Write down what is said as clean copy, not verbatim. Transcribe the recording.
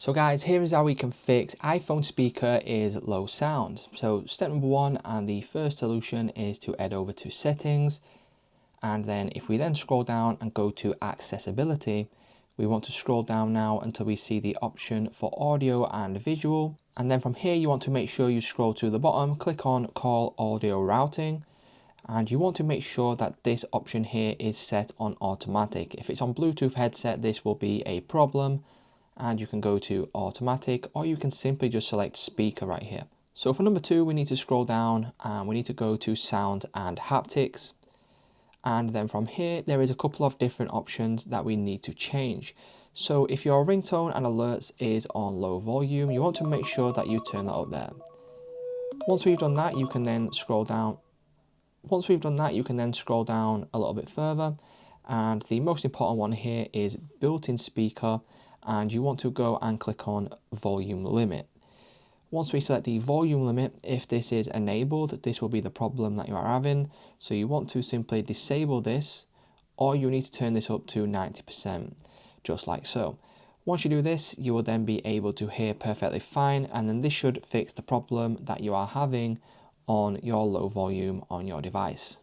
So guys, here is how we can fix iPhone speaker is low sound. So step number one, and the first solution, is to head over to settings. And then if we then scroll down and go to accessibility, we want to scroll down now until we see the option for audio and visual. And then from here, you want to make sure you scroll to the bottom, click on call audio routing. And you want to make sure that this option here is set on automatic. If it's on Bluetooth headset, this will be a problem. And you can go to automatic, or you can simply just select speaker right here. So for number two, we need to scroll down and we need to go to sound and haptics. And then from here, there is a couple of different options that we need to change. So if your ringtone and alerts is on low volume, you want to make sure that you turn that up there. Once we've done that, you can then scroll down. Once we've done that, you can then scroll down a little bit further. And the most important one here is built-in speaker. And you want to go and click on volume limit. Once we select the volume limit, if this is enabled, this will be the problem that you are having. So you want to simply disable this, or you need to turn this up to 90%, just like so. Once you do this, you will then be able to hear perfectly fine, and then this should fix the problem that you are having on your low volume on your device.